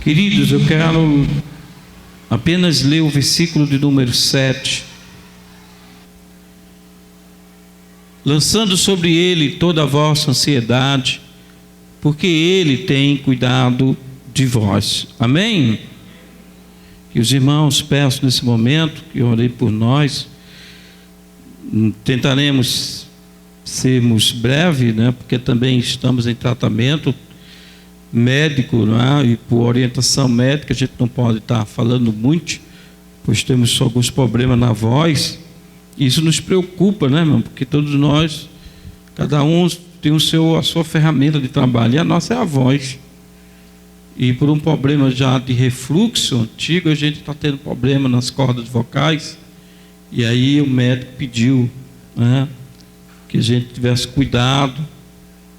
Queridos, eu quero apenas ler o versículo de número 7. Lançando sobre ele toda a vossa ansiedade, porque ele tem cuidado de vós. Amém? Que os irmãos peçam nesse momento que orem por nós. Tentaremos sermos breves, né? Porque também estamos em tratamento médico, né? E por orientação médica a gente não pode estar falando muito, pois temos alguns problemas na voz. Isso nos preocupa, né, irmão? Porque todos nós, cada um tem a sua ferramenta de trabalho, e a nossa é a voz. E por um problema já de refluxo antigo, a gente está tendo problema nas cordas vocais. E aí o médico pediu, né, que a gente tivesse cuidado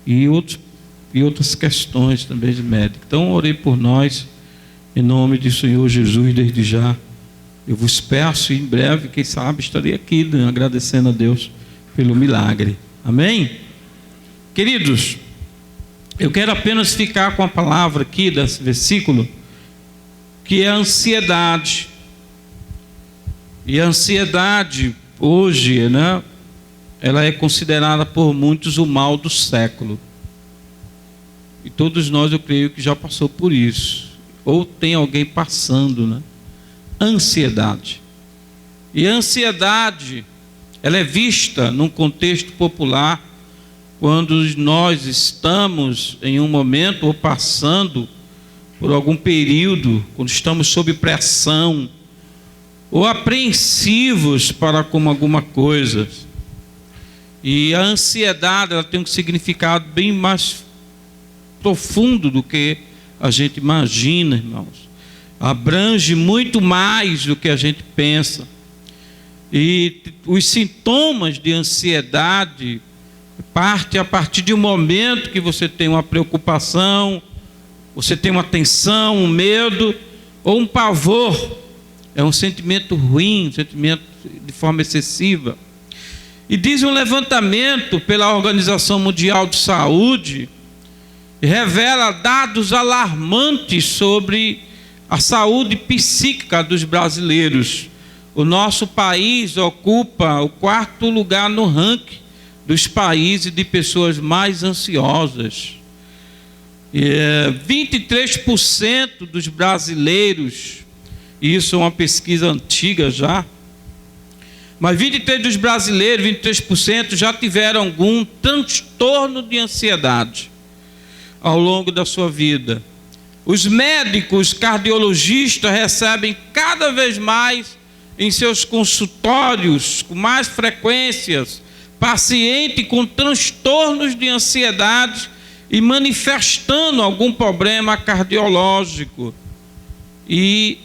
e outras questões também de médico. Então, orei por nós, em nome do Senhor Jesus, desde já. Eu vos peço, e em breve, quem sabe, estarei aqui, né, agradecendo a Deus pelo milagre. Amém? Queridos, eu quero apenas ficar com a palavra aqui desse versículo, que é a ansiedade. E a ansiedade, hoje, né, ela é considerada por muitos o mal do século. E todos nós, eu creio que já passou por isso. Ou tem alguém passando, né? Ansiedade. E a ansiedade, ela é vista num contexto popular, quando nós estamos em um momento ou passando por algum período, quando estamos sob pressão, ou apreensivos para com alguma coisa. E a ansiedade, ela tem um significado bem mais profundo do que a gente imagina, irmãos. Abrange muito mais do que a gente pensa. E os sintomas de ansiedade partem a partir de um momento que você tem uma preocupação, você tem uma tensão, um medo ou um pavor. É um sentimento ruim, um sentimento de forma excessiva. E diz um levantamento pela Organização Mundial de Saúde, revela dados alarmantes sobre a saúde psíquica dos brasileiros. O nosso país ocupa o 4º lugar no ranking dos países de pessoas mais ansiosas. 23% dos brasileiros, isso é uma pesquisa antiga já, mas 23% dos brasileiros, 23% já tiveram algum transtorno de ansiedade ao longo da sua vida. Os médicos cardiologistas recebem cada vez mais em seus consultórios, com mais frequências, paciente com transtornos de ansiedade e manifestando algum problema cardiológico. E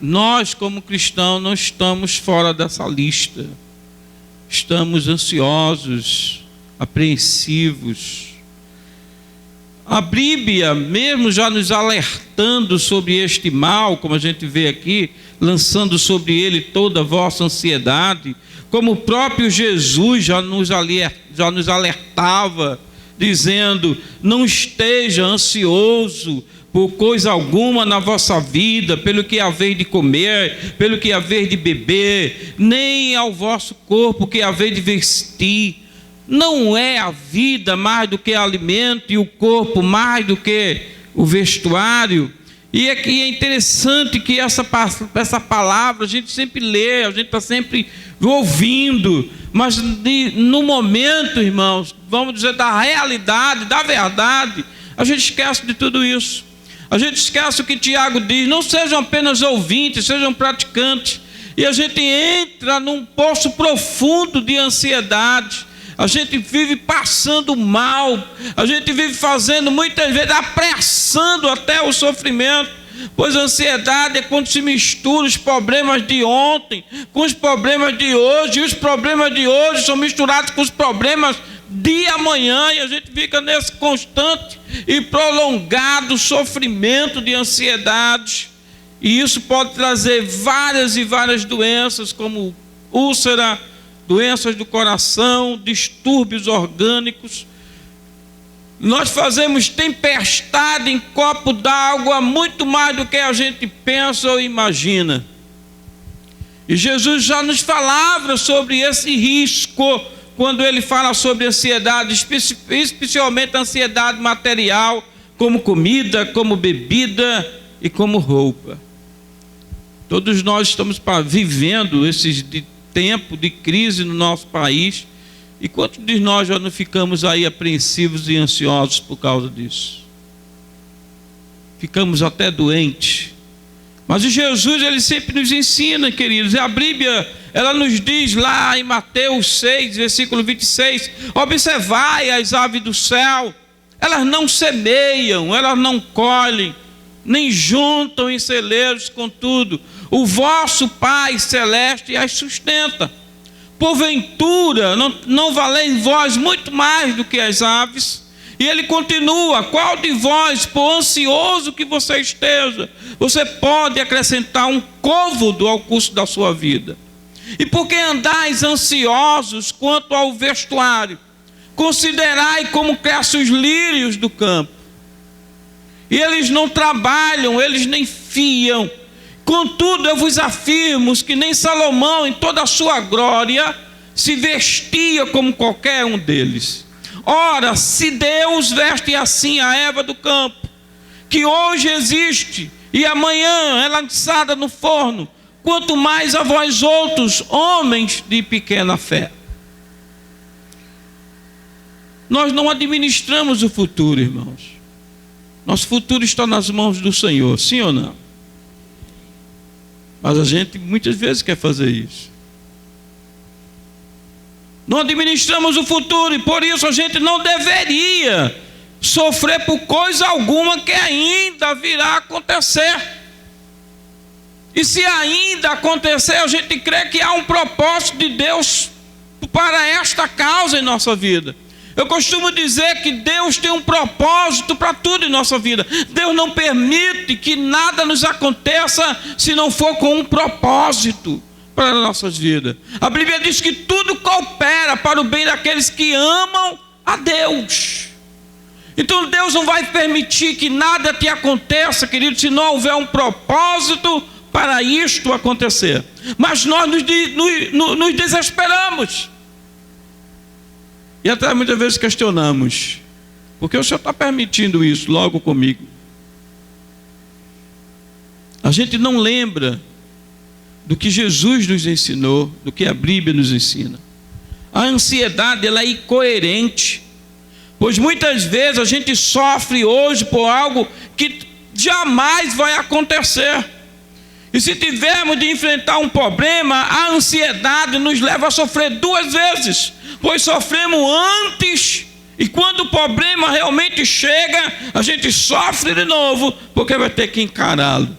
nós, como cristãos, não estamos fora dessa lista. Estamos ansiosos, apreensivos. A Bíblia, mesmo já nos alertando sobre este mal, como a gente vê aqui, lançando sobre ele toda a vossa ansiedade, como o próprio Jesus já nos alertava, dizendo: não esteja ansioso por coisa alguma na vossa vida, pelo que haveis de comer, pelo que haveis de beber, nem ao vosso corpo que haveis de vestir. Não é a vida mais do que alimento e o corpo mais do que o vestuário? E aqui é interessante que essa palavra a gente sempre lê, a gente está sempre ouvindo, mas no momento, irmãos, vamos dizer, da realidade, da verdade, a gente esquece de tudo isso. A gente esquece o que Tiago diz: não sejam apenas ouvintes, sejam praticantes. E a gente entra num poço profundo de ansiedade. A gente vive passando mal, a gente vive fazendo muitas vezes, apressando até o sofrimento, pois a ansiedade é quando se mistura os problemas de ontem com os problemas de hoje, e os problemas de hoje são misturados com os problemas de amanhã, e a gente fica nesse constante e prolongado sofrimento de ansiedade, e isso pode trazer várias e várias doenças, como úlcera, doenças do coração, distúrbios orgânicos. Nós fazemos tempestade em copo d'água muito mais do que a gente pensa ou imagina. E Jesus já nos falava sobre esse risco quando ele fala sobre ansiedade, especialmente a ansiedade material, como comida, como bebida e como roupa. Todos nós estamos vivendo esses tempos de crise no nosso país. E quantos de nós já não ficamos aí apreensivos e ansiosos por causa disso? Ficamos até doentes. Mas o Jesus, ele sempre nos ensina, queridos. E a Bíblia, ela nos diz lá em Mateus 6, versículo 26, observai as aves do céu, elas não semeiam, elas não colhem, nem juntam em celeiros, contudo, o vosso Pai Celeste as sustenta. Porventura, não valeis vós muito mais do que as aves? E ele continua, qual de vós, por ansioso que você esteja, você pode acrescentar um côvado ao curso da sua vida? E por que andais ansiosos quanto ao vestuário? Considerai como crescem os lírios do campo. E eles não trabalham, eles nem fiam. Contudo, eu vos afirmo que nem Salomão, em toda a sua glória, se vestia como qualquer um deles. Ora, se Deus veste assim a erva do campo, que hoje existe e amanhã é lançada no forno, quanto mais a vós outros, homens de pequena fé. Nós não administramos o futuro, irmãos. Nosso futuro está nas mãos do Senhor, sim ou não? Mas a gente muitas vezes quer fazer isso. Não administramos o futuro e por isso a gente não deveria sofrer por coisa alguma que ainda virá a acontecer. E se ainda acontecer, a gente crê que há um propósito de Deus para esta causa em nossa vida. Eu costumo dizer que Deus tem um propósito para tudo em nossa vida. Deus não permite que nada nos aconteça se não for com um propósito para as nossas vidas. A Bíblia diz que tudo coopera para o bem daqueles que amam a Deus. Então Deus não vai permitir que nada te aconteça, querido, se não houver um propósito para isto acontecer. Mas nós nos desesperamos. E até muitas vezes questionamos, por que o Senhor está permitindo isso logo comigo? A gente não lembra do que Jesus nos ensinou, do que a Bíblia nos ensina. A ansiedade, ela é incoerente, pois muitas vezes a gente sofre hoje por algo que jamais vai acontecer. E se tivermos de enfrentar um problema, a ansiedade nos leva a sofrer duas vezes, pois sofremos antes, e quando o problema realmente chega, a gente sofre de novo, porque vai ter que encará-lo.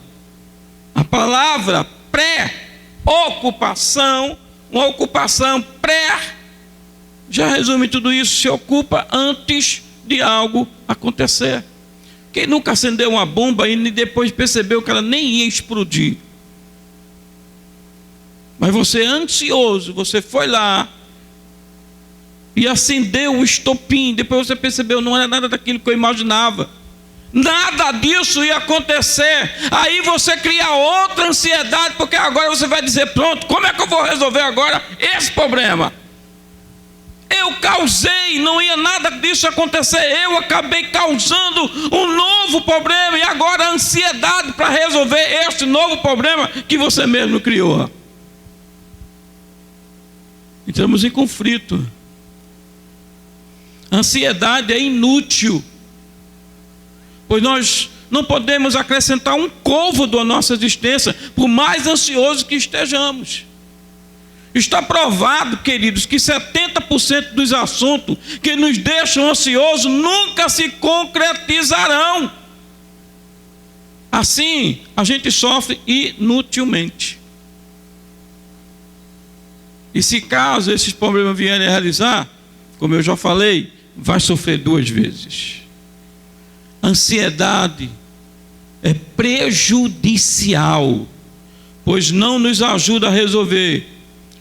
A palavra pré-ocupação, uma ocupação pré, já resume tudo isso, se ocupa antes de algo acontecer. Quem nunca acendeu uma bomba e depois percebeu que ela nem ia explodir? Mas você ansioso, você foi lá e acendeu o estopim, depois você percebeu, não era nada daquilo que eu imaginava. Nada disso ia acontecer. Aí você cria outra ansiedade, porque agora você vai dizer, pronto, como é que eu vou resolver agora esse problema? Eu causei, não ia nada disso acontecer, eu acabei causando um novo problema, e agora a ansiedade para resolver este novo problema que você mesmo criou. Entramos em conflito. A ansiedade é inútil, pois nós não podemos acrescentar um côvado à nossa existência, por mais ansiosos que estejamos. Está provado, queridos, que 70% dos assuntos que nos deixam ansiosos nunca se concretizarão. Assim, a gente sofre inutilmente. E se caso esses problemas vierem a realizar, como eu já falei, vai sofrer duas vezes. A ansiedade é prejudicial, pois não nos ajuda a resolver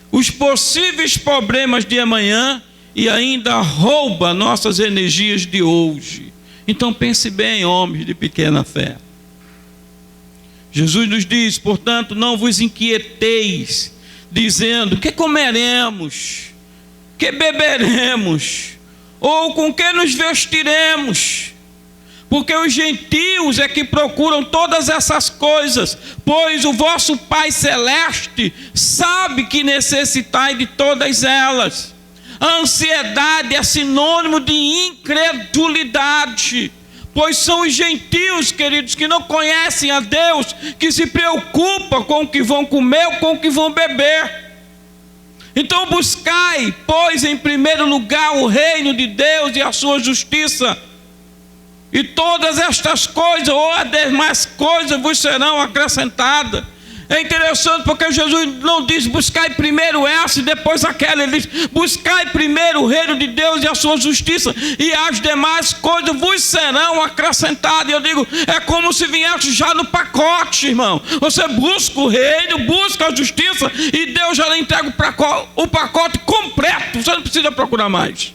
os possíveis problemas de amanhã e ainda rouba nossas energias de hoje. Então pense bem, homens de pequena fé. Jesus nos diz, portanto, não vos inquieteis, dizendo, que comeremos, que beberemos, ou com que nos vestiremos? Porque os gentios é que procuram todas essas coisas, pois o vosso Pai Celeste sabe que necessitais de todas elas. A ansiedade é sinônimo de incredulidade, pois são os gentios, queridos, que não conhecem a Deus, que se preocupam com o que vão comer ou com o que vão beber. Então buscai, pois, em primeiro lugar o reino de Deus e a sua justiça, e todas estas coisas, ou as demais coisas, vos serão acrescentadas. É interessante porque Jesus não diz buscai primeiro essa e depois aquela. Ele diz buscai primeiro o reino de Deus e a sua justiça, e as demais coisas vos serão acrescentadas. Eu digo, é como se viesse já no pacote, irmão. Você busca o reino, busca a justiça, e Deus já lhe entrega o pacote completo. Você não precisa procurar mais.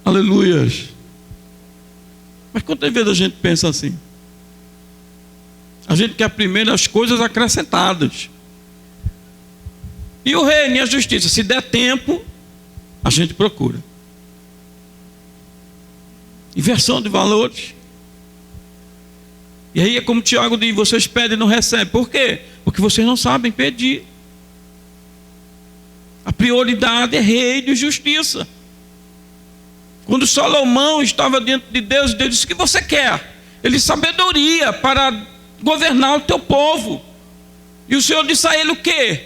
Aleluias. Mas quantas vezes a gente pensa assim? A gente quer primeiro as coisas acrescentadas. E o reino e a justiça, se der tempo, a gente procura. Inversão de valores. E aí é como Tiago diz, vocês pedem e não recebem. Por quê? Porque vocês não sabem pedir. A prioridade é reino e justiça. Quando Salomão estava diante de Deus, Deus disse, o que você quer? Ele disse, sabedoria para governar o teu povo. E o Senhor disse a ele o quê?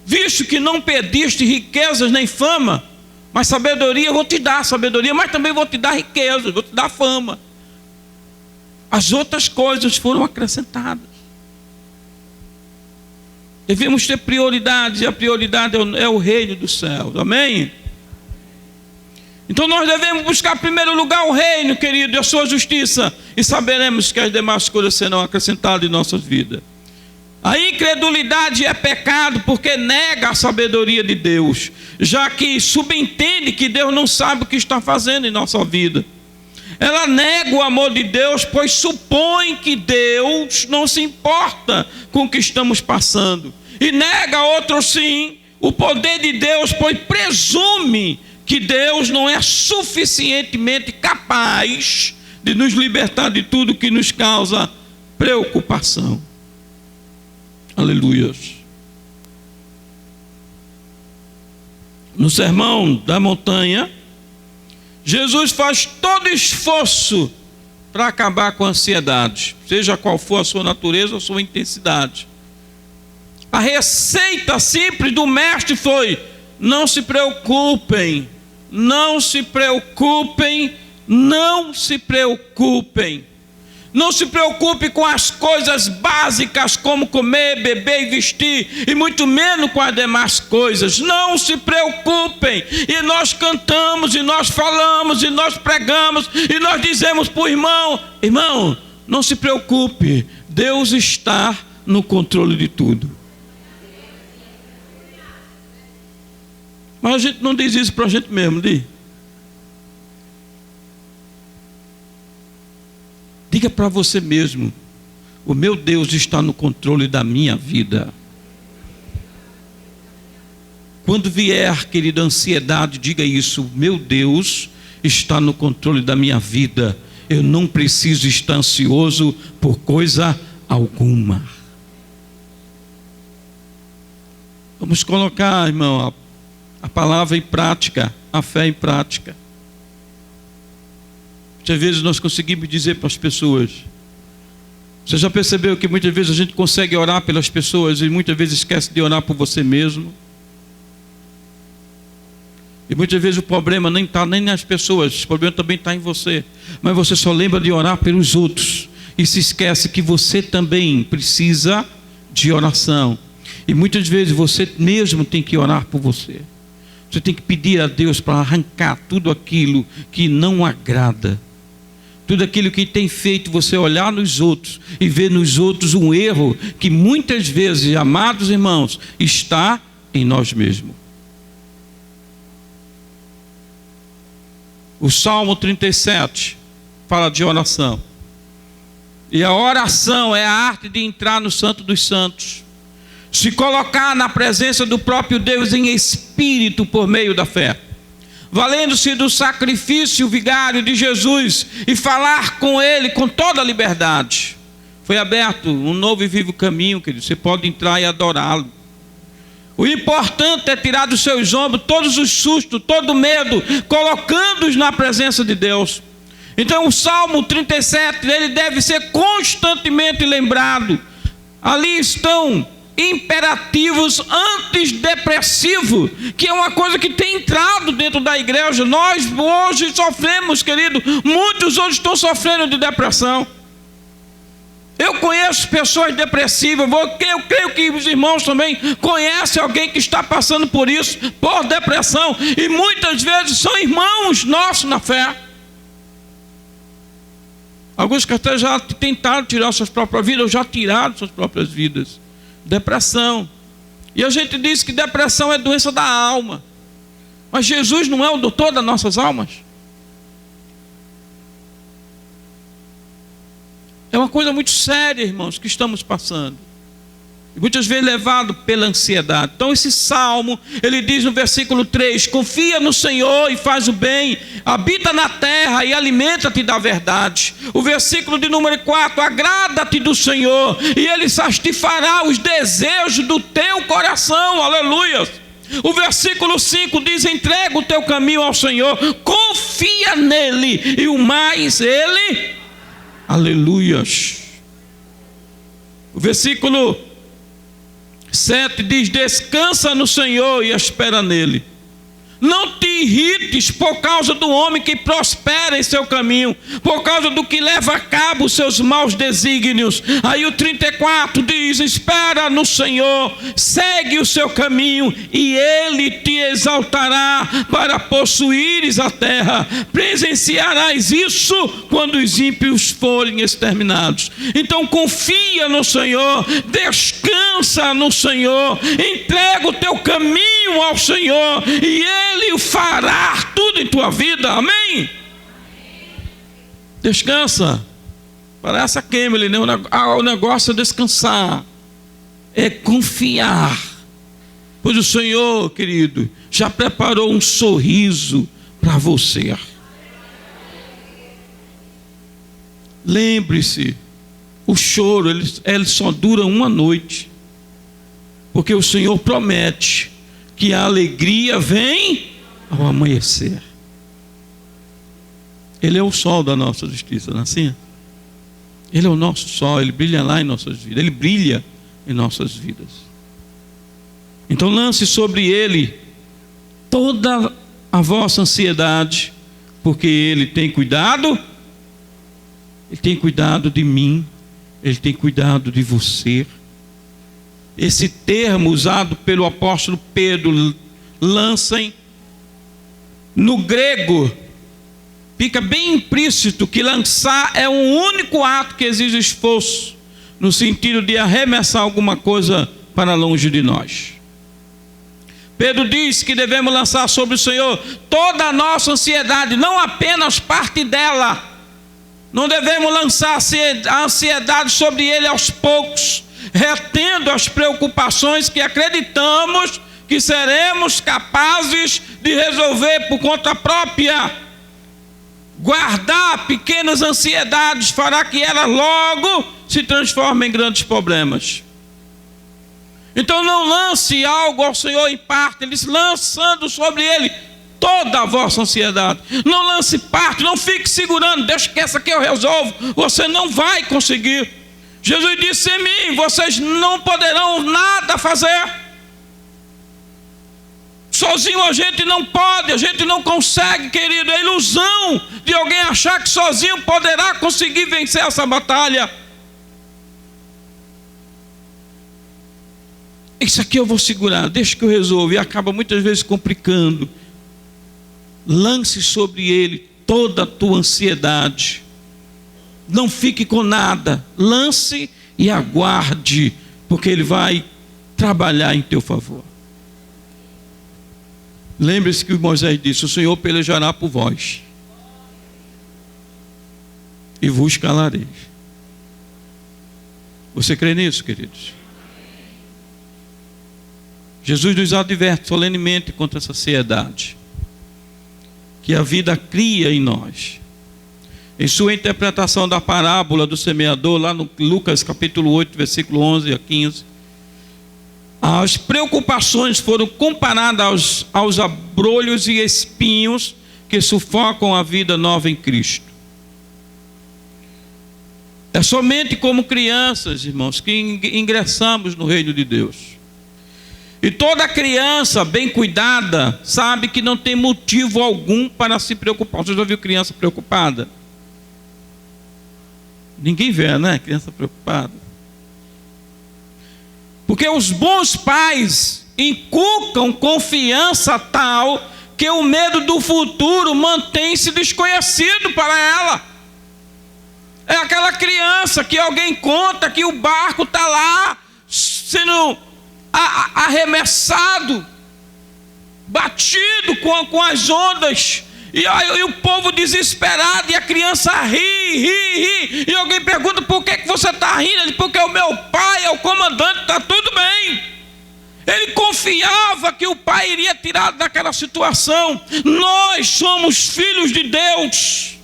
Visto que não pediste riquezas nem fama, mas sabedoria, eu vou te dar sabedoria, mas também vou te dar riquezas, vou te dar fama. As outras coisas foram acrescentadas. Devemos ter prioridades, e a prioridade é o reino dos céus, amém? Então nós devemos buscar em primeiro lugar o reino, querido, e a sua justiça, e saberemos que as demais coisas serão acrescentadas em nossas vidas. A incredulidade é pecado porque nega a sabedoria de Deus, já que subentende que Deus não sabe o que está fazendo em nossa vida. Ela nega o amor de Deus, pois supõe que Deus não se importa com o que estamos passando. E nega outro sim, o poder de Deus, pois presume que Deus não é suficientemente capaz de nos libertar de tudo que nos causa preocupação. Aleluia. No Sermão da Montanha, Jesus faz todo esforço para acabar com a ansiedade, seja qual for a sua natureza ou a sua intensidade. A receita simples do mestre foi: não se preocupem, não se preocupem, não se preocupem. Não se preocupe com as coisas básicas como comer, beber e vestir, e muito menos com as demais coisas. Não se preocupem. E nós cantamos, e nós falamos, e nós pregamos, e nós dizemos para o irmão: irmão, não se preocupe, Deus está no controle de tudo. Mas a gente não diz isso para a gente mesmo, diz? Diga para você mesmo: o meu Deus está no controle da minha vida. Quando vier, querida, ansiedade, diga isso: meu Deus está no controle da minha vida. Eu não preciso estar ansioso por coisa alguma. Vamos colocar, irmão, a palavra em prática, a fé em prática. Muitas vezes nós conseguimos dizer para as pessoas. Você já percebeu que muitas vezes a gente consegue orar pelas pessoas e muitas vezes esquece de orar por você mesmo? E muitas vezes o problema nem está nem nas pessoas, o problema também está em você. Mas você só lembra de orar pelos outros e se esquece que você também precisa de oração. E muitas vezes você mesmo tem que orar por você. Você tem que pedir a Deus para arrancar tudo aquilo que não agrada. Tudo aquilo que tem feito você olhar nos outros e ver nos outros um erro que muitas vezes, amados irmãos, está em nós mesmos. O Salmo 37 fala de oração. E a oração é a arte de entrar no Santo dos Santos, se colocar na presença do próprio Deus em espírito por meio da fé, valendo-se do sacrifício vigário de Jesus e falar com Ele com toda a liberdade. Foi aberto um novo e vivo caminho, querido. Você pode entrar e adorá-lo. O importante é tirar dos seus ombros todos os sustos, todo o medo, colocando-os na presença de Deus. Então o Salmo 37, ele deve ser constantemente lembrado. Ali estão imperativos antidepressivos, que é uma coisa que tem entrado dentro da igreja. Nós hoje sofremos, querido, muitos hoje estão sofrendo de depressão. Eu conheço pessoas depressivas, eu creio que os irmãos também conhecem alguém que está passando por isso, por depressão, e muitas vezes são irmãos nossos na fé. Alguns que até já tentaram tirar suas próprias vidas, ou já tiraram suas próprias vidas. Depressão. E a gente diz que depressão é doença da alma. Mas Jesus não é o doutor das nossas almas? É uma coisa muito séria, irmãos, que estamos passando. E muitas vezes levado pela ansiedade. Então esse salmo, ele diz no versículo 3: confia no Senhor e faz o bem, habita na terra e alimenta-te da verdade. O versículo de número 4: agrada-te do Senhor e Ele satisfará os desejos do teu coração. Aleluia. O versículo 5 diz: entrega o teu caminho ao Senhor, confia nele e o mais Ele. Aleluias. O versículo 7 diz: descansa no Senhor e espera nele. Não te irrites por causa do homem que prospera em seu caminho, por causa do que leva a cabo os seus maus desígnios. Aí o 34 diz: espera no Senhor, segue o seu caminho e Ele te exaltará para possuires a terra. Presenciarás isso quando os ímpios forem exterminados. Então confia no Senhor, descansa no Senhor, entrega o teu caminho ao Senhor e Ele fará tudo em tua vida. Amém? Descansa. Parece a Kemily, né? O negócio é descansar, é confiar, pois o Senhor, querido, já preparou um sorriso para você. Lembre-se, o choro ele só dura uma noite, porque o Senhor promete que a alegria vem ao amanhecer. Ele é o sol da nossa justiça, não é assim? Ele é o nosso sol, Ele brilha lá em nossas vidas, Ele brilha em nossas vidas. Então lance sobre Ele toda a vossa ansiedade, porque Ele tem cuidado, Ele tem cuidado de mim, Ele tem cuidado de você. Esse termo usado pelo apóstolo Pedro, lancem, no grego fica bem implícito que lançar é um único ato que exige esforço, no sentido de arremessar alguma coisa para longe de nós. Pedro diz que devemos lançar sobre o Senhor toda a nossa ansiedade, não apenas parte dela. Não devemos lançar a ansiedade sobre Ele aos poucos, retendo as preocupações que acreditamos que seremos capazes de resolver por conta própria. Guardar pequenas ansiedades fará que elas logo se transformem em grandes problemas. Então não lance algo ao Senhor em parte, Ele lançando sobre Ele toda a vossa ansiedade. Não lance parte, não fique segurando, deixa que essa aqui eu resolvo. Você não vai conseguir. Jesus disse: em mim vocês não poderão nada fazer. Sozinho a gente não pode, a gente não consegue, querido. É ilusão de alguém achar que sozinho poderá conseguir vencer essa batalha. Isso aqui eu vou segurar, deixa que eu resolvo. E acaba muitas vezes complicando. Lance sobre Ele toda a tua ansiedade. Não fique com nada, lance e aguarde, porque Ele vai trabalhar em teu favor. Lembre-se que Moisés disse: o Senhor pelejará por vós. e vos calareis. Você crê nisso, queridos? Jesus nos adverte solenemente contra essa ansiedade que a vida cria em nós. Em sua interpretação da parábola do semeador, lá no Lucas capítulo 8, versículo 11 a 15, as preocupações foram comparadas aos abrolhos e espinhos que sufocam a vida nova em Cristo. É somente como crianças, irmãos, que ingressamos no reino de Deus. E toda criança bem cuidada sabe que não tem motivo algum para se preocupar. Você já viu criança preocupada? Ninguém vê, né? Criança preocupada. Porque os bons pais inculcam confiança tal que o medo do futuro mantém-se desconhecido para ela. É aquela criança que alguém conta que o barco está lá sendo arremessado, batido com as ondas, e o povo desesperado, e a criança ri, e alguém pergunta: por que você está rindo? Ele diz: porque o meu pai é o comandante, está tudo bem. Ele confiava que o pai iria tirar daquela situação. Nós somos filhos de Deus,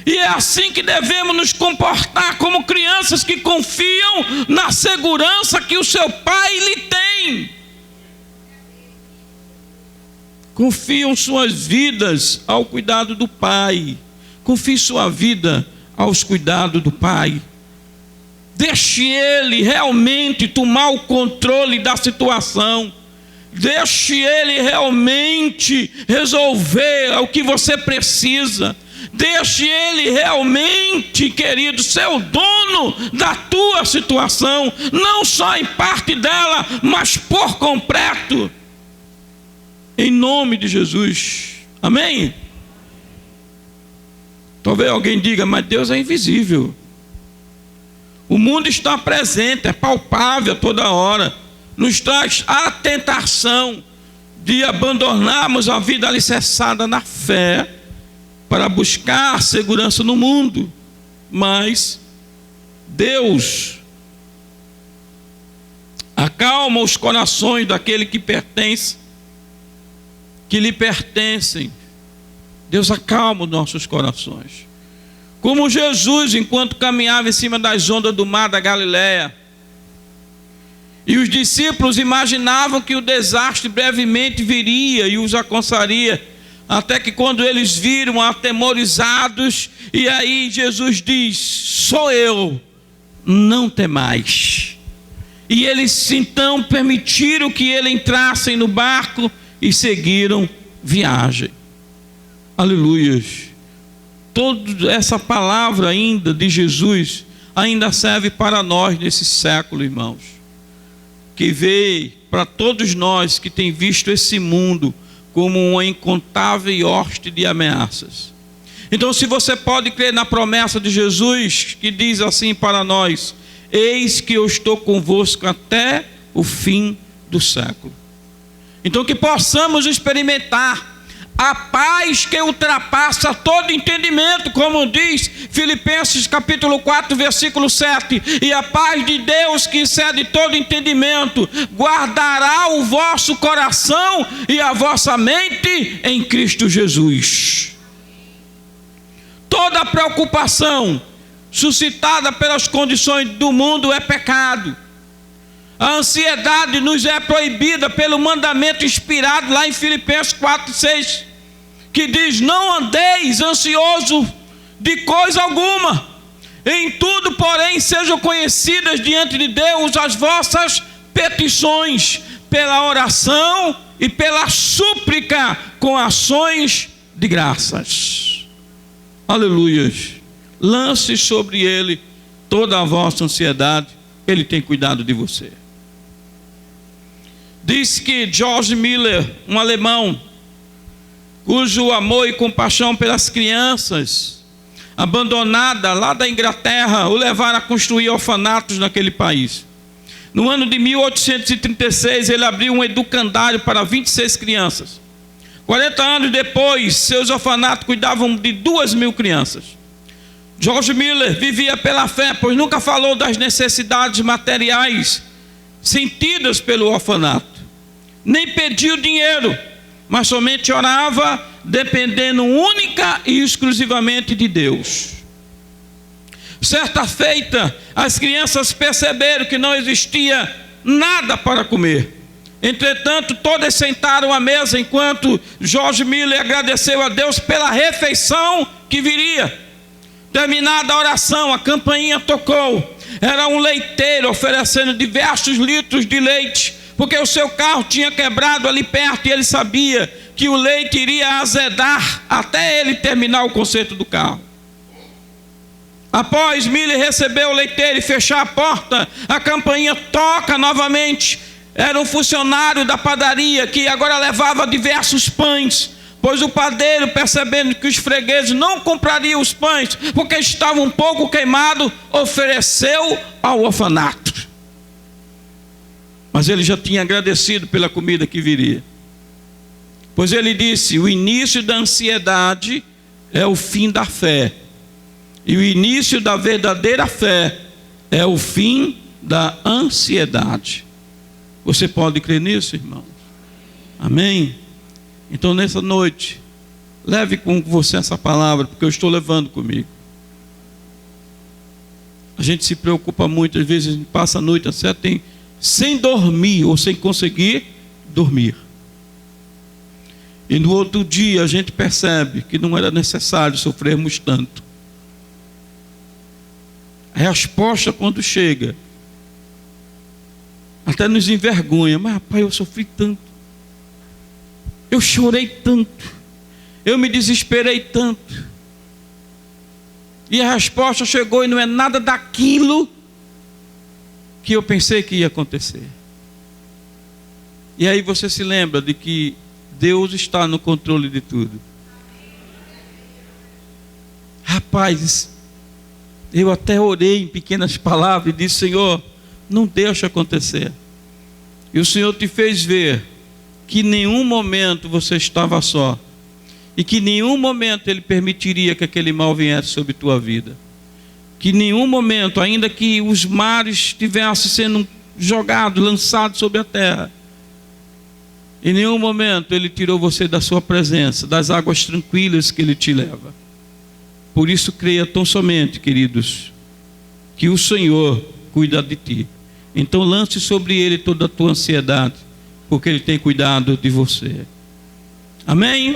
e é assim que devemos nos comportar, como crianças que confiam na segurança que o seu pai lhe tem. Confiam suas vidas ao cuidado do pai. Confie sua vida aos cuidados do pai. Deixe ele realmente tomar o controle da situação. Deixe ele realmente resolver o que você precisa. Deixe ele realmente, querido, ser o dono da tua situação, não só em parte dela, mas por completo. Em nome de Jesus. Amém? Talvez alguém diga: mas Deus é invisível. O mundo está presente, é palpável a toda hora. Nos traz a tentação de abandonarmos a vida alicerçada na fé para buscar segurança no mundo. Mas Deus acalma os corações daquele que lhe pertencem. Deus acalma os nossos corações. Como Jesus, enquanto caminhava em cima das ondas do mar da Galileia, e os discípulos imaginavam que o desastre brevemente viria e os alcançaria, até que quando eles viram, atemorizados, e aí Jesus diz: sou eu, não temais. E eles então permitiram que ele entrassem no barco e seguiram viagem. Aleluias. Toda essa palavra ainda de Jesus ainda serve para nós nesse século, irmãos, que vê para todos nós que tem visto esse mundo como uma incontável hoste de ameaças. Então, se você pode crer na promessa de Jesus, que diz assim para nós: eis que eu estou convosco até o fim do século. Então, que possamos experimentar a paz que ultrapassa todo entendimento, como diz Filipenses capítulo 4, versículo 7. E a paz de Deus, que excede todo entendimento, guardará o vosso coração e a vossa mente em Cristo Jesus. Toda preocupação suscitada pelas condições do mundo é pecado. A ansiedade nos é proibida pelo mandamento inspirado lá em Filipenses 4, 6, que diz: não andeis ansioso de coisa alguma, em tudo, porém, sejam conhecidas diante de Deus as vossas petições, pela oração e pela súplica, com ações de graças. Aleluias. Lance sobre ele toda a vossa ansiedade, ele tem cuidado de você. Diz que George Miller, um alemão, cujo amor e compaixão pelas crianças abandonadas lá da Inglaterra o levaram a construir orfanatos naquele país. No ano de 1836, ele abriu um educandário para 26 crianças. 40 anos depois, seus orfanatos cuidavam de 2.000 crianças. George Miller vivia pela fé, pois nunca falou das necessidades materiais sentidas pelo orfanato, nem pediu dinheiro, mas somente orava, dependendo única e exclusivamente de Deus. Certa feita, as crianças perceberam que não existia nada para comer. Entretanto, todas sentaram à mesa enquanto George Miller agradeceu a Deus pela refeição que viria. Terminada a oração, a campainha tocou. Era um leiteiro oferecendo diversos litros de leite, porque o seu carro tinha quebrado ali perto e ele sabia que o leite iria azedar até ele terminar o conserto do carro. Após Miller receber o leiteiro e fechar a porta, a campainha toca novamente. Era um funcionário da padaria que agora levava diversos pães, pois o padeiro, percebendo que os fregueses não comprariam os pães porque estavam um pouco queimados, ofereceu ao orfanato. Mas ele já tinha agradecido pela comida que viria, pois ele disse: o início da ansiedade é o fim da fé, e o início da verdadeira fé é o fim da ansiedade. Você pode crer nisso, irmão? Amém? Então, nessa noite, leve com você essa palavra, porque eu estou levando comigo. A gente se preocupa muito, às vezes a gente passa a noite sem dormir ou sem conseguir dormir. E no outro dia a gente percebe que não era necessário sofrermos tanto. A resposta, quando chega, até nos envergonha. Mas rapaz, eu sofri tanto, eu chorei tanto, eu me desesperei tanto, e a resposta chegou e não é nada daquilo que eu pensei que ia acontecer. E aí você se lembra de que Deus está no controle de tudo. Rapaz, eu até orei em pequenas palavras e disse: Senhor, não deixa acontecer. E o Senhor te fez ver que em nenhum momento você estava só, e que em nenhum momento Ele permitiria que aquele mal viesse sobre tua vida, que em nenhum momento, ainda que os mares estivessem sendo jogados, lançados sobre a terra, em nenhum momento Ele tirou você da sua presença, das águas tranquilas que Ele te leva. Por isso creia tão somente, queridos, que o Senhor cuida de ti. Então lance sobre Ele toda a tua ansiedade, porque Ele tem cuidado de você. Amém?